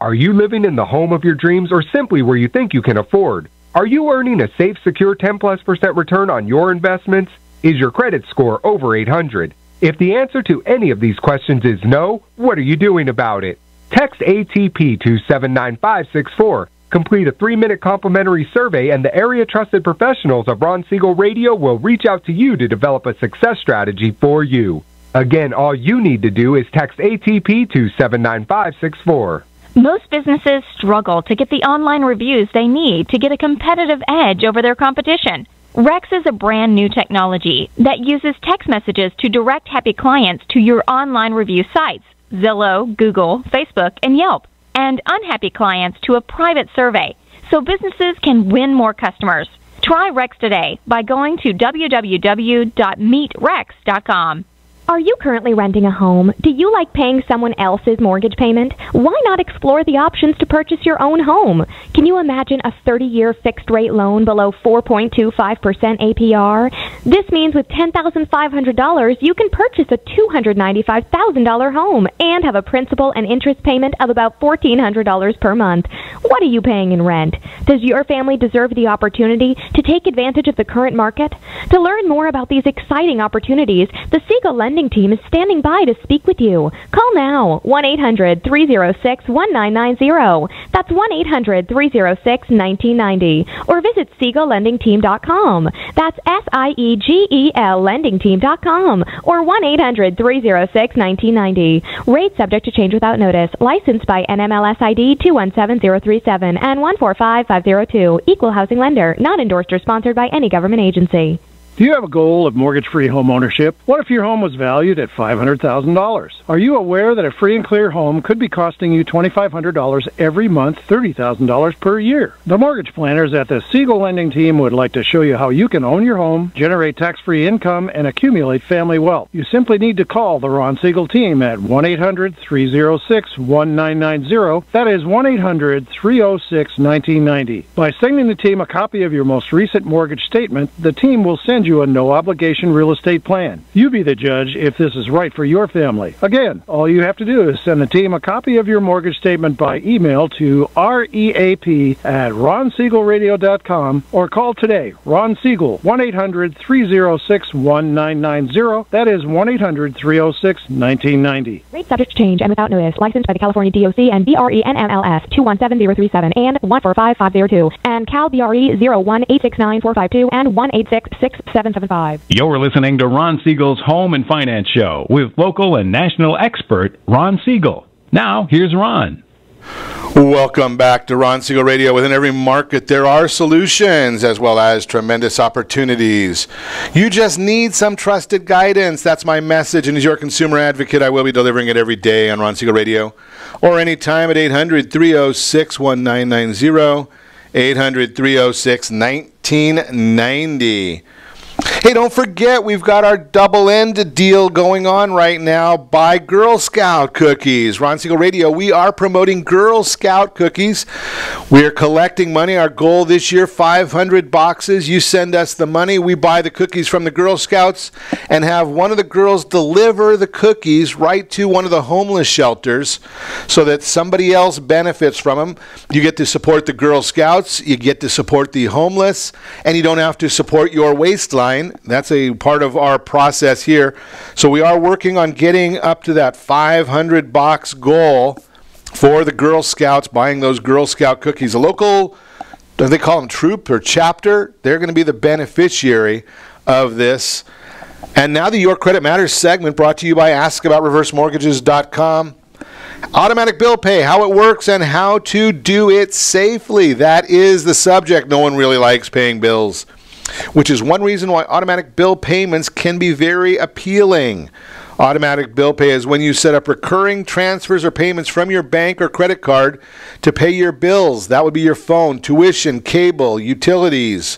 Are you living in the home of your dreams or simply where you think you can afford? Are you earning a safe, secure 10+% return on your investments? Is your credit score over 800? If the answer to any of these questions is no, what are you doing about it? Text ATP to 79564. Complete a 3-minute complimentary survey and the area trusted professionals of Ron Siegel Radio will reach out to you to develop a success strategy for you. Again, all you need to do is text ATP to 79564. Most businesses struggle to get the online reviews they need to get a competitive edge over their competition. Rex is a brand new technology that uses text messages to direct happy clients to your online review sites, Zillow, Google, Facebook, and Yelp, and unhappy clients to a private survey, so businesses can win more customers. Try Rex today by going to www.meetrex.com. Are you currently renting a home? Do you like paying someone else's mortgage payment? Why not explore the options to purchase your own home? Can you imagine a 30-year fixed-rate loan below 4.25% APR? This means with $10,500, you can purchase a $295,000 home and have a principal and interest payment of about $1,400 per month. What are you paying in rent? Does your family deserve the opportunity to take advantage of the current market? To learn more about these exciting opportunities, the Siegel Lending Team is standing by to speak with you. Call now, 1-800-306-1990. That's 1-800-306-1990. Or visit SiegelLendingTeam.com. That's SIEGEL LendingTeam.com. Or 1-800-306-1990. Rate subject to change without notice. Licensed by NMLS ID 217037 and 145502. Equal housing lender. Not endorsed or sponsored by any government agency. Do you have a goal of mortgage-free home ownership? What if your home was valued at $500,000? Are you aware that a free and clear home could be costing you $2,500 every month, $30,000 per year? The mortgage planners at the Siegel Lending Team would like to show you how you can own your home, generate tax-free income, and accumulate family wealth. You simply need to call the Ron Siegel Team at 1-800-306-1990. That is 1-800-306-1990. By sending the team a copy of your most recent mortgage statement, the team will send you a no-obligation real estate plan. You be the judge if this is right for your family. Again, all you have to do is send the team a copy of your mortgage statement by email to reap@ronsiegelradio.com or call today. Ron Siegel, 1-800-306-1990. That is 1-800-306-1990. Rate subject to change and without notice. Licensed by the California DOC and BRENMLS 217037 and 145502 and Cal BRE 01869452 and 1866775. You're listening to Ron Siegel's Home and Finance Show with local and national expert Ron Siegel. Now, here's Ron. Welcome back to Ron Siegel Radio. Within every market, there are solutions as well as tremendous opportunities. You just need some trusted guidance. That's my message. And as your consumer advocate, I will be delivering it every day on Ron Siegel Radio or anytime at 800-306-1990, 800-306-1990. Hey, don't forget, we've got our double-end deal going on right now. Buy Girl Scout cookies. Ron Siegel Radio, we are promoting Girl Scout cookies. We are collecting money. Our goal this year, 500 boxes. You send us the money. We buy the cookies from the Girl Scouts and have one of the girls deliver the cookies right to one of the homeless shelters so that somebody else benefits from them. You get to support the Girl Scouts. You get to support the homeless. And you don't have to support your waistline. That's a part of our process here. So we are working on getting up to that 500 box goal for the Girl Scouts, buying those Girl Scout cookies. A local, they call them troop or chapter, they're going to be the beneficiary of this. And now the Your Credit Matters segment brought to you by AskAboutReverseMortgages.com. Automatic bill pay, how it works and how to do it safely. That is the subject. No one really likes paying bills, which is one reason why automatic bill payments can be very appealing. Automatic bill pay is when you set up recurring transfers or payments from your bank or credit card to pay your bills. That would be your phone, tuition, cable, utilities,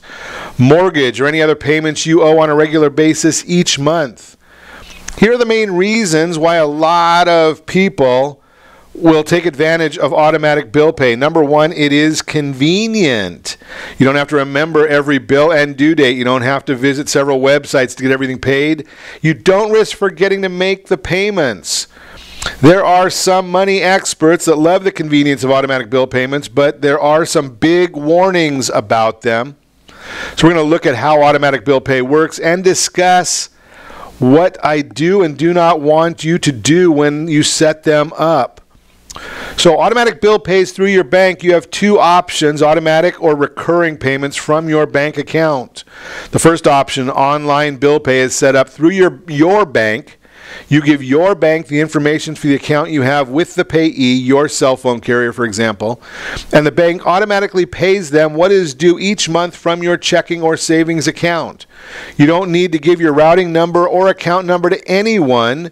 mortgage, or any other payments you owe on a regular basis each month. Here are the main reasons why a lot of people will take advantage of automatic bill pay. Number one, it is convenient. You don't have to remember every bill and due date. You don't have to visit several websites to get everything paid. You don't risk forgetting to make the payments. There are some money experts that love the convenience of automatic bill payments, but there are some big warnings about them. So we're going to look at how automatic bill pay works and discuss what I do and do not want you to do when you set them up. So automatic bill pays through your bank. You have two options, automatic or recurring payments from your bank account. The first option, online bill pay, is set up through your bank. You give your bank the information for the account you have with the payee, your cell phone carrier, for example, and the bank automatically pays them what is due each month from your checking or savings account. You don't need to give your routing number or account number to anyone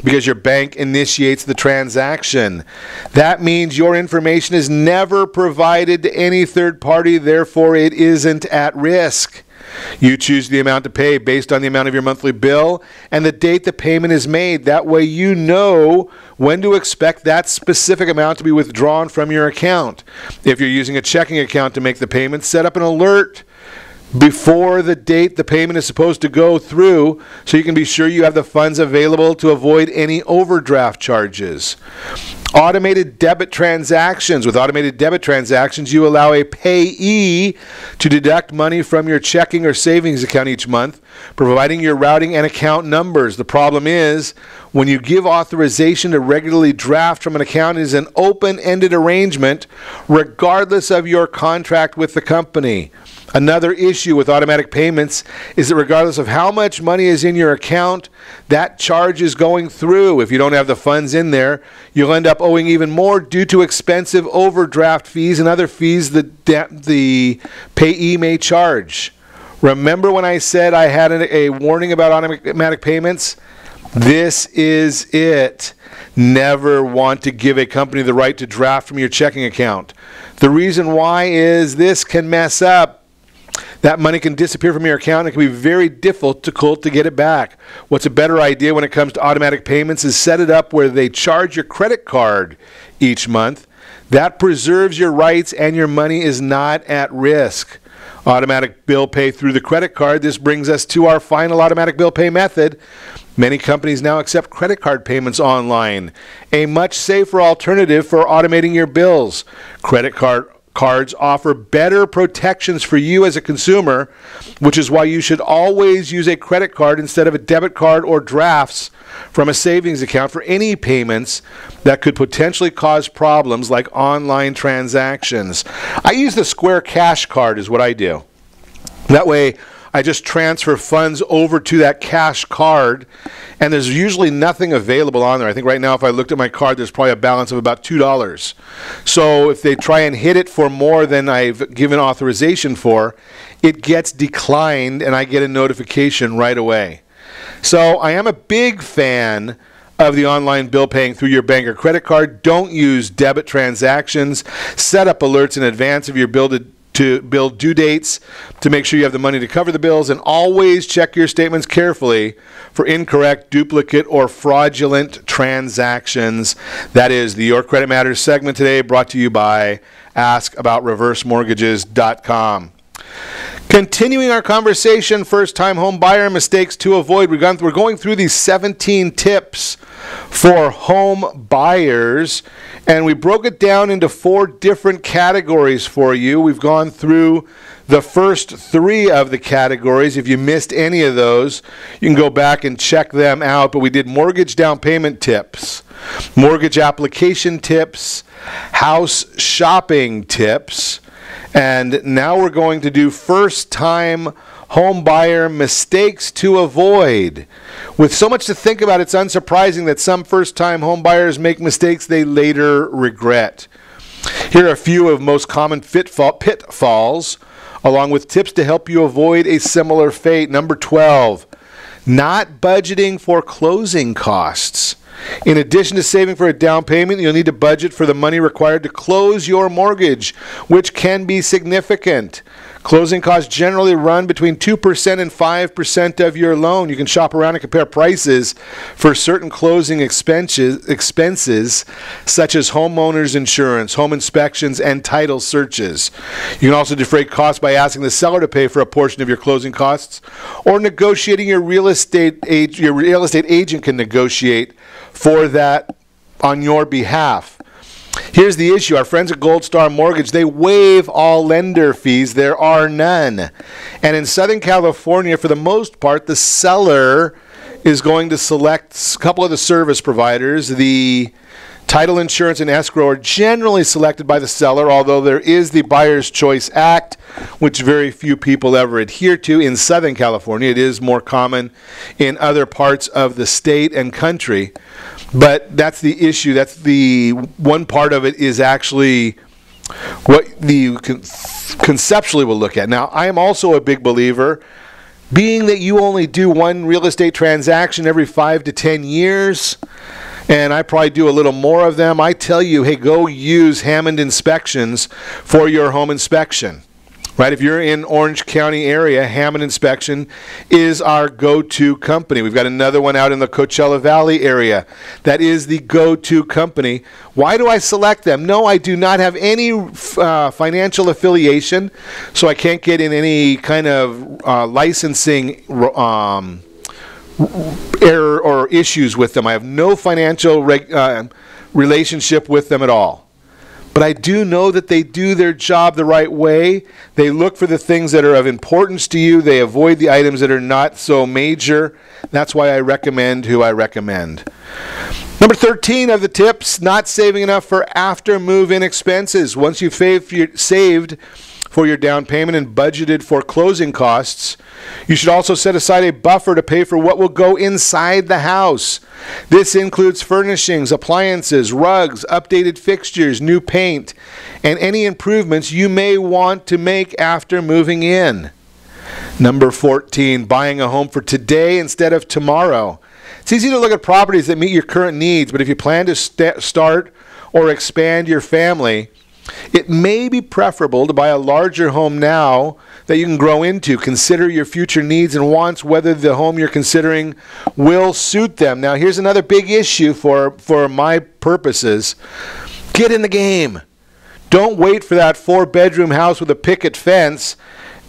because your bank initiates the transaction. That means your information is never provided to any third party, therefore it isn't at risk. You choose the amount to pay based on the amount of your monthly bill and the date the payment is made. That way you know when to expect that specific amount to be withdrawn from your account. If you're using a checking account to make the payment, set up an alert before the date the payment is supposed to go through so you can be sure you have the funds available to avoid any overdraft charges. Automated debit transactions. With automated debit transactions, you allow a payee to deduct money from your checking or savings account each month, providing your routing and account numbers. The problem is, when you give authorization to regularly draft from an account, it is an open-ended arrangement regardless of your contract with the company. Another issue with automatic payments is that regardless of how much money is in your account, that charge is going through. If you don't have the funds in there, you'll end up owing even more due to expensive overdraft fees and other fees that the payee may charge. Remember when I said I had a warning about automatic payments? This is it. Never want to give a company the right to draft from your checking account. The reason why is this can mess up. That money can disappear from your account. It can be very difficult to get it back. What's a better idea when it comes to automatic payments is set it up where they charge your credit card each month. That preserves your rights and your money is not at risk. Automatic bill pay through the credit card. This brings us to our final automatic bill pay method. Many companies now accept credit card payments online, a much safer alternative for automating your bills. Credit cards offer better protections for you as a consumer, which is why you should always use a credit card instead of a debit card or drafts from a savings account for any payments that could potentially cause problems like online transactions. I use the Square Cash card is what I do. That way I just transfer funds over to that cash card, and there's usually nothing available on there. I think right now if I looked at my card, there's probably a balance of about $2. So if they try and hit it for more than I've given authorization for, it gets declined and I get a notification right away. So I am a big fan of the online bill paying through your bank or credit card. Don't use debit transactions. Set up alerts in advance of your bill due dates to make sure you have the money to cover the bills, and always check your statements carefully for incorrect, duplicate, or fraudulent transactions. That is the Your Credit Matters segment today, brought to you by AskAboutReverseMortgages.com. Continuing our conversation, first-time home buyer mistakes to avoid. We're going through these 17 tips for home buyers, and we broke it down into 4 different categories for you. We've gone through the first 3 of the categories. If you missed any of those, you can go back and check them out. But we did mortgage down payment tips, mortgage application tips, house shopping tips, and now we're going to do first-time home buyer mistakes to avoid. With so much to think about, it's unsurprising that some first-time home buyers make mistakes they later regret. Here are a few of most common pitfalls, along with tips to help you avoid a similar fate. Number 12, not budgeting for closing costs. In addition to saving for a down payment, you'll need to budget for the money required to close your mortgage, which can be significant. Closing costs generally run between 2% and 5% of your loan. You can shop around and compare prices for certain closing expenses such as homeowners insurance, home inspections, and title searches. You can also defray costs by asking the seller to pay for a portion of your closing costs, or negotiating your real estate agent can negotiate for that on your behalf. Here's the issue. Our friends at Gold Star Mortgage, they waive all lender fees. There are none. And in Southern California, for the most part, the seller is going to select a couple of the service providers. The title insurance and escrow are generally selected by the seller, although there is the Buyer's Choice Act, which very few people ever adhere to in Southern California. It is more common in other parts of the state and country. But that's the issue. That's the one part of it is actually what the conceptually we'll look at. Now, I am also a big believer, being that you only do one real estate transaction every 5 to 10 years, and I probably do a little more of them, I tell you, hey, go use Hammond Inspections for your home inspection. Right? If you're in Orange County area, Hammond Inspection is our go-to company. We've got another one out in the Coachella Valley area that is the go-to company. Why do I select them? No, I do not have any financial affiliation, so I can't get in any kind of licensing error or issues with them. I have no financial relationship with them at all. But I do know that they do their job the right way. They look for the things that are of importance to you. They avoid the items that are not so major. That's why I recommend who I recommend. Number 13 of the tips, not saving enough for after move-in expenses. Once you've saved for your down payment and budgeted for closing costs, you should also set aside a buffer to pay for what will go inside the house. This includes furnishings, appliances, rugs, updated fixtures, new paint, and any improvements you may want to make after moving in. Number 14, buying a home for today instead of tomorrow. It's easy to look at properties that meet your current needs, but if you plan to start or expand your family, it may be preferable to buy a larger home now that you can grow into. Consider your future needs and wants, whether the home you're considering will suit them. Now, here's another big issue for my purposes. Get in the game. Don't wait for that 4-bedroom house with a picket fence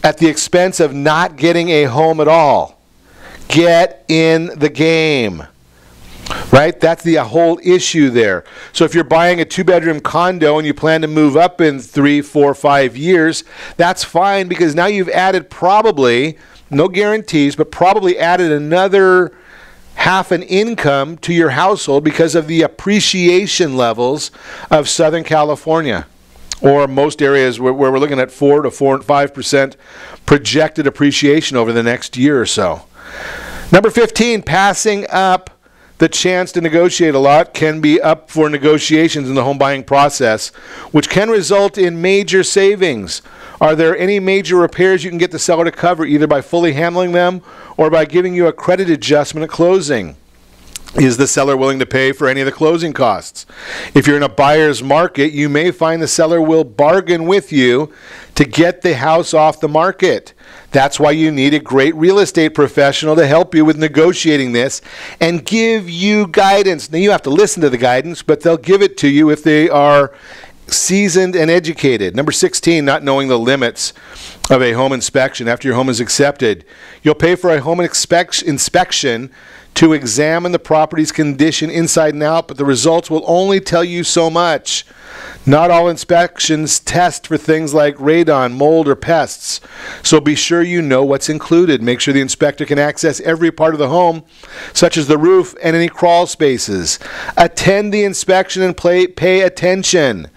at the expense of not getting a home at all. Get in the game. Right? That's the whole issue there. So if you're buying a 2-bedroom condo and you plan to move up in 3, 4, 5 years, that's fine, because now you've added probably, no guarantees, but probably added another half an income to your household because of the appreciation levels of Southern California, or most areas where we're looking at 4 to 5% projected appreciation over the next year or so. Number 15, passing up the chance to negotiate a lot can be up for negotiations in the home buying process, which can result in major savings. Are there any major repairs you can get the seller to cover, either by fully handling them or by giving you a credit adjustment at closing? Is the seller willing to pay for any of the closing costs? If you're in a buyer's market, you may find the seller will bargain with you to get the house off the market. That's why you need a great real estate professional to help you with negotiating this and give you guidance. Now, you have to listen to the guidance, but they'll give it to you if they are seasoned and educated. Number 16, not knowing the limits of a home inspection after your home is accepted. You'll pay for a home inspection to examine the property's condition inside and out, but the results will only tell you so much. Not all inspections test for things like radon, mold, or pests, so be sure you know what's included. Make sure the inspector can access every part of the home, such as the roof and any crawl spaces. Attend the inspection and pay attention.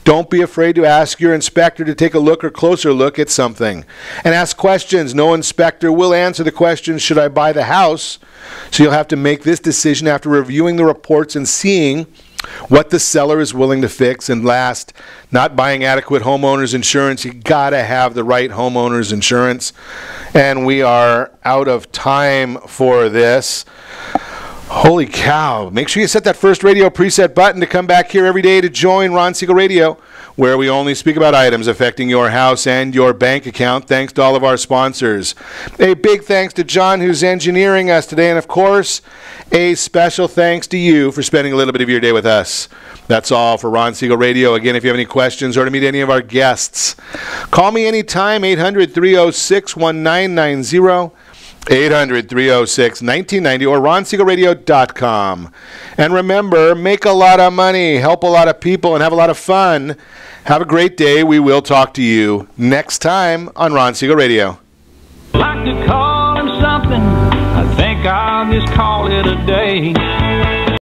Don't be afraid to ask your inspector to take a look or closer look at something. And ask questions. No inspector will answer the question, should I buy the house? So you'll have to make this decision after reviewing the reports and seeing what the seller is willing to fix. And last, not buying adequate homeowners insurance. You gotta have the right homeowners insurance. And we are out of time for this. Holy cow. Make sure you set that first radio preset button to come back here every day to join Ron Siegel Radio, where we only speak about items affecting your house and your bank account. Thanks to all of our sponsors. A big thanks to John, who's engineering us today. And, of course, a special thanks to you for spending a little bit of your day with us. That's all for Ron Siegel Radio. Again, if you have any questions or to meet any of our guests, call me anytime, 800-306-1990. 800-306-1990 or ronsiegelradio.com. And remember, make a lot of money, help a lot of people, and have a lot of fun. Have a great day. We will talk to you next time on Ron Siegel Radio. Like to call him something, I think I'll just call it a day.